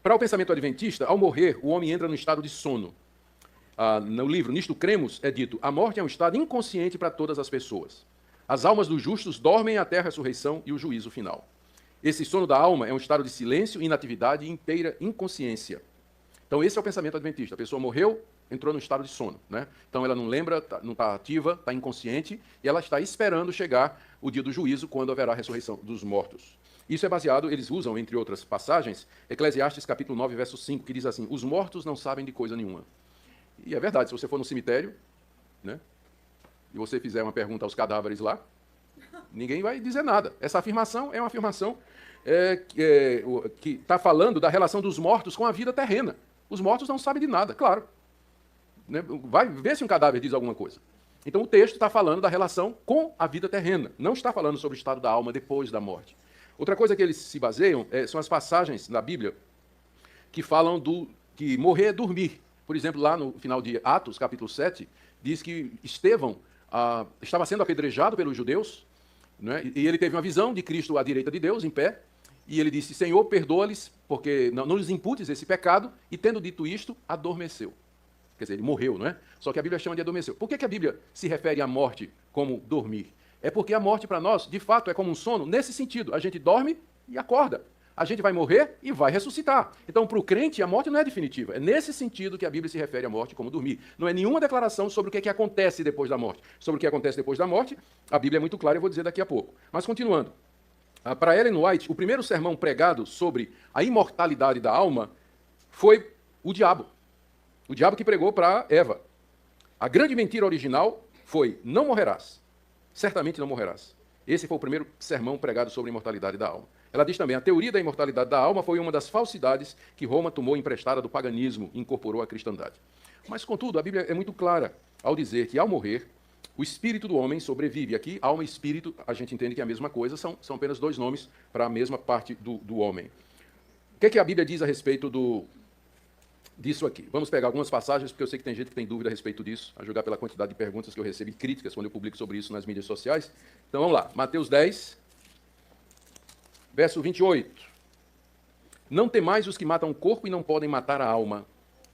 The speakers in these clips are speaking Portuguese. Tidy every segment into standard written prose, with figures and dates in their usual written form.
Para o pensamento adventista, ao morrer, o homem entra no estado de sono. No livro Nisto Cremos é dito: a morte é um estado inconsciente para todas as pessoas. As almas dos justos dormem até a ressurreição e o juízo final. Esse sono da alma é um estado de silêncio, inatividade e inteira inconsciência. Então esse é o pensamento adventista. A pessoa morreu, entrou no estado de sono, né? Então ela não lembra, não está ativa, está inconsciente, e ela está esperando chegar o dia do juízo, quando haverá a ressurreição dos mortos. Isso é baseado, eles usam, entre outras passagens, Eclesiastes capítulo 9, verso 5, que diz assim: os mortos não sabem de coisa nenhuma. E é verdade, se você for no cemitério, né, e você fizer uma pergunta aos cadáveres lá, ninguém vai dizer nada. Essa afirmação é uma afirmação que está falando da relação dos mortos com a vida terrena. Os mortos não sabem de nada, claro. Né? Vai ver se um cadáver diz alguma coisa. Então o texto está falando da relação com a vida terrena, não está falando sobre o estado da alma depois da morte. Outra coisa que eles se baseiam são as passagens na Bíblia que falam que morrer é dormir. Por exemplo, lá no final de Atos, capítulo 7, diz que Estevão estava sendo apedrejado pelos judeus, né? E ele teve uma visão de Cristo à direita de Deus, em pé, e ele disse: Senhor, perdoa-lhes, porque não lhes imputes esse pecado, e tendo dito isto, adormeceu. Quer dizer, ele morreu, não é? Só que a Bíblia chama de adormeceu. Por que a Bíblia se refere à morte como dormir? É porque a morte para nós, de fato, é como um sono nesse sentido. A gente dorme e acorda. A gente vai morrer e vai ressuscitar. Então, para o crente, a morte não é definitiva. É nesse sentido que a Bíblia se refere à morte como dormir. Não é nenhuma declaração sobre o que acontece depois da morte. Sobre o que acontece depois da morte, a Bíblia é muito clara, eu vou dizer daqui a pouco. Mas, continuando. Para Ellen White, o primeiro sermão pregado sobre a imortalidade da alma foi o diabo. O diabo que pregou para Eva. A grande mentira original foi: não morrerás. Certamente não morrerás. Esse foi o primeiro sermão pregado sobre a imortalidade da alma. Ela diz também: a teoria da imortalidade da alma foi uma das falsidades que Roma tomou emprestada do paganismo e incorporou à cristandade. Mas, contudo, a Bíblia é muito clara ao dizer que, ao morrer, o espírito do homem sobrevive. Aqui, alma e espírito, a gente entende que é a mesma coisa, são apenas dois nomes para a mesma parte do homem. O que a Bíblia diz a respeito disso aqui? Vamos pegar algumas passagens, porque eu sei que tem gente que tem dúvida a respeito disso, a julgar pela quantidade de perguntas que eu recebo e críticas quando eu publico sobre isso nas mídias sociais. Então vamos lá, Mateus 10, verso 28. Não temais os que matam o corpo e não podem matar a alma.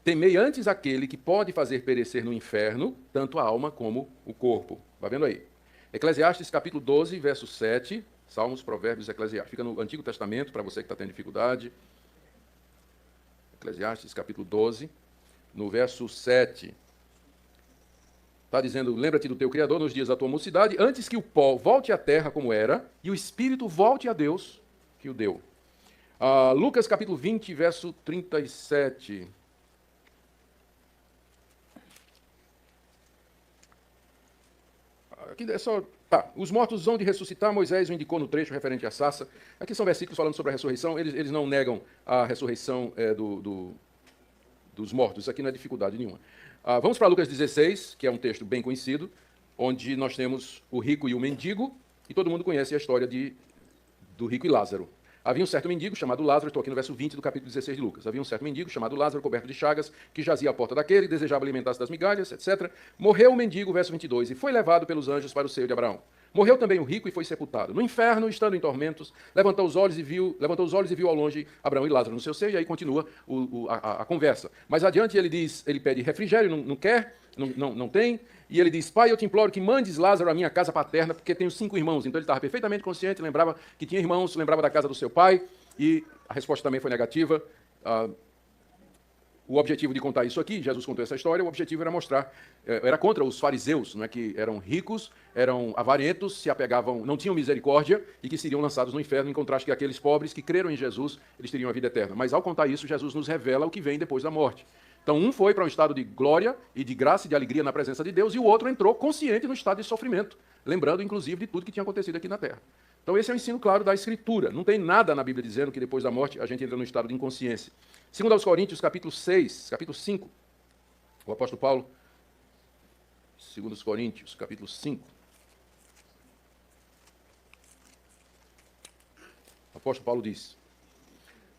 Temei antes aquele que pode fazer perecer no inferno tanto a alma como o corpo. Vai vendo aí. Eclesiastes capítulo 12, verso 7. Salmos, Provérbios, Eclesiastes. Fica no Antigo Testamento, para você que está tendo dificuldade. Eclesiastes capítulo 12, no verso 7. Está dizendo: lembra-te do teu Criador nos dias da tua mocidade, antes que o pó volte à terra como era, e o Espírito volte a Deus que o deu. Lucas capítulo 20, verso 37. Aqui é só... Os mortos hão de ressuscitar, Moisés o indicou no trecho referente à sarça. Aqui são versículos falando sobre a ressurreição, eles não negam a ressurreição dos mortos, isso aqui não é dificuldade nenhuma. Vamos para Lucas 16, que é um texto bem conhecido, onde nós temos o rico e o mendigo, e todo mundo conhece a história do rico e Lázaro. Havia um certo mendigo chamado Lázaro, estou aqui no verso 20 do capítulo 16 de Lucas. Havia um certo mendigo chamado Lázaro, coberto de chagas, que jazia à porta daquele, desejava alimentar-se das migalhas, etc. Morreu o mendigo, verso 22, e foi levado pelos anjos para o seio de Abraão. Morreu também o rico e foi sepultado. No inferno, estando em tormentos, levantou os olhos e viu ao longe Abraão e Lázaro no seu seio, e aí continua a conversa. Mais adiante ele pede refrigério, não quer, não tem, e ele diz: Pai, eu te imploro que mandes Lázaro à minha casa paterna, porque tenho 5 irmãos. Então ele estava perfeitamente consciente, lembrava que tinha irmãos, lembrava da casa do seu pai, e a resposta também foi negativa. O objetivo de contar isso aqui, Jesus contou essa história, o objetivo era mostrar, era contra os fariseus, não é, que eram ricos, eram avarentos, se apegavam, não tinham misericórdia e que seriam lançados no inferno, em contraste que aqueles pobres que creram em Jesus, eles teriam a vida eterna. Mas ao contar isso, Jesus nos revela o que vem depois da morte. Então um foi para um estado de glória e de graça e de alegria na presença de Deus, e o outro entrou consciente no estado de sofrimento, lembrando inclusive de tudo que tinha acontecido aqui na terra. Então esse é o ensino claro da Escritura. Não tem nada na Bíblia dizendo que depois da morte a gente entra no estado de inconsciência. Segundo aos Coríntios, capítulo 6, capítulo 5, o apóstolo Paulo, segundo aos Coríntios, capítulo 5, o apóstolo Paulo diz,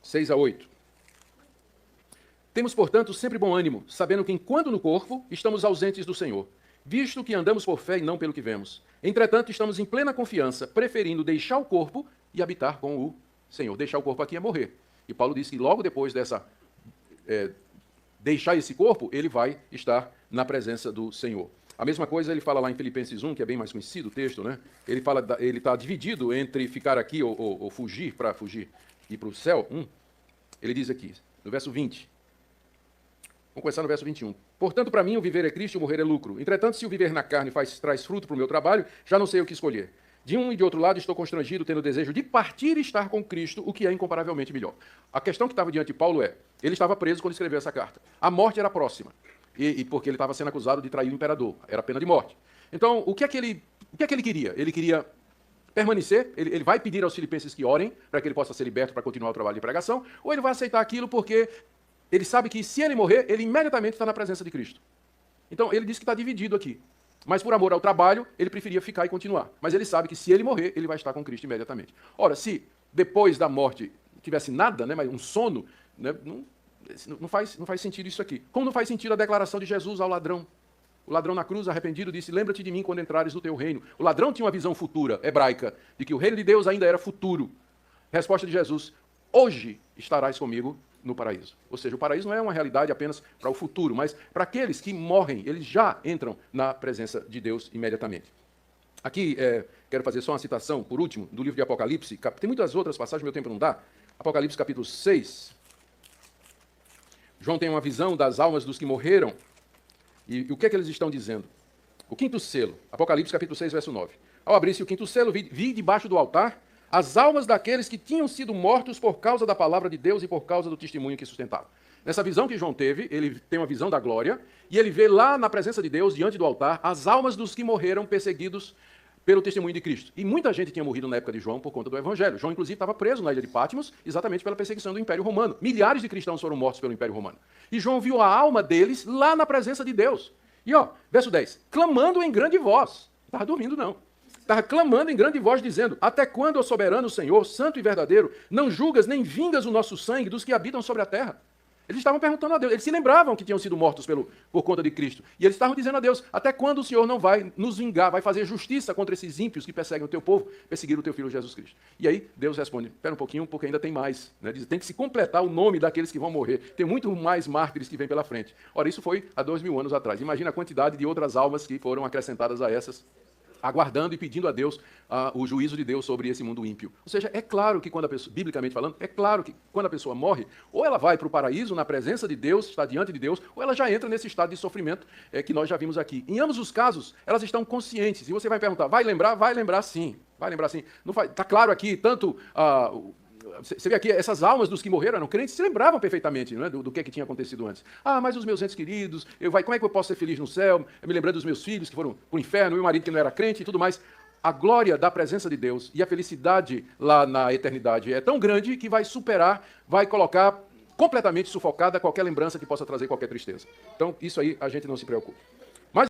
6 a 8, temos, portanto, sempre bom ânimo, sabendo que enquanto no corpo estamos ausentes do Senhor, visto que andamos por fé e não pelo que vemos. Entretanto, estamos em plena confiança, preferindo deixar o corpo e habitar com o Senhor. Deixar o corpo aqui é morrer. E Paulo diz que logo depois dessa deixar esse corpo, ele vai estar na presença do Senhor. A mesma coisa ele fala lá em Filipenses 1, que é bem mais conhecido o texto, né? Ele está dividido entre ficar aqui ou fugir, para fugir e ir para o céu. Ele diz aqui, no verso 20. Vamos começar no verso 21. Portanto, para mim, o viver é Cristo e o morrer é lucro. Entretanto, se o viver na carne traz fruto para o meu trabalho, já não sei o que escolher. De um e de outro lado, estou constrangido, tendo o desejo de partir e estar com Cristo, o que é incomparavelmente melhor. A questão que estava diante de Paulo ele estava preso quando escreveu essa carta. A morte era próxima, e porque ele estava sendo acusado de trair o imperador. Era pena de morte. Então, o que é que ele queria? Ele queria permanecer, ele vai pedir aos filipenses que orem, para que ele possa ser liberto para continuar o trabalho de pregação, ou ele vai aceitar aquilo porque ele sabe que se ele morrer, ele imediatamente está na presença de Cristo. Então, ele diz que está dividido aqui. Mas por amor ao trabalho, ele preferia ficar e continuar. Mas ele sabe que se ele morrer, ele vai estar com Cristo imediatamente. Ora, se depois da morte tivesse nada, né, mas um sono, né, não faz sentido isso aqui. Como não faz sentido a declaração de Jesus ao ladrão? O ladrão na cruz, arrependido, disse, lembra-te de mim quando entrares no teu reino. O ladrão tinha uma visão futura, hebraica, de que o reino de Deus ainda era futuro. Resposta de Jesus, hoje estarás comigo no paraíso. Ou seja, o paraíso não é uma realidade apenas para o futuro, mas para aqueles que morrem, eles já entram na presença de Deus imediatamente. Aqui, quero fazer só uma citação, por último, do livro de Apocalipse. Tem muitas outras passagens, meu tempo não dá. Apocalipse capítulo 6. João tem uma visão das almas dos que morreram. E o que é que eles estão dizendo? O quinto selo, Apocalipse capítulo 6, verso 9. Ao abrir-se o quinto selo, vi debaixo do altar as almas daqueles que tinham sido mortos por causa da palavra de Deus e por causa do testemunho que sustentavam. Nessa visão que João teve, ele tem uma visão da glória, e ele vê lá na presença de Deus, diante do altar, as almas dos que morreram perseguidos pelo testemunho de Cristo. E muita gente tinha morrido na época de João por conta do Evangelho. João, inclusive, estava preso na ilha de Patmos, exatamente pela perseguição do Império Romano. Milhares de cristãos foram mortos pelo Império Romano. E João viu a alma deles lá na presença de Deus. E, verso 10, clamando em grande voz. Não estava dormindo, não. Estava clamando em grande voz, dizendo, até quando, ó soberano Senhor, santo e verdadeiro, não julgas nem vingas o nosso sangue dos que habitam sobre a terra? Eles estavam perguntando a Deus, eles se lembravam que tinham sido mortos por conta de Cristo. E eles estavam dizendo a Deus, até quando o Senhor não vai nos vingar, vai fazer justiça contra esses ímpios que perseguem o teu povo, perseguiram o teu filho Jesus Cristo. E aí Deus responde, espera um pouquinho, porque ainda tem mais. Né? Diz, tem que se completar o nome daqueles que vão morrer. Tem muito mais mártires que vêm pela frente. Ora, isso foi há 2000 anos atrás. Imagina a quantidade de outras almas que foram acrescentadas a essas, aguardando e pedindo a Deus o juízo de Deus sobre esse mundo ímpio. Ou seja, é claro que quando a pessoa, biblicamente falando, é claro que quando a pessoa morre, ou ela vai para o paraíso, na presença de Deus, está diante de Deus, ou ela já entra nesse estado de sofrimento que nós já vimos aqui. Em ambos os casos, elas estão conscientes. E você vai perguntar, vai lembrar? Vai lembrar sim. Vai lembrar sim. Está claro aqui, tanto... Você vê aqui, essas almas dos que morreram eram crentes, se lembravam perfeitamente, não é, do que tinha acontecido antes. Mas os meus entes queridos, como é que eu posso ser feliz no céu? Eu me lembrando dos meus filhos que foram para o inferno, meu marido que não era crente e tudo mais. A glória da presença de Deus e a felicidade lá na eternidade é tão grande que vai superar, vai colocar completamente sufocada qualquer lembrança que possa trazer qualquer tristeza. Então, isso aí a gente não se preocupa.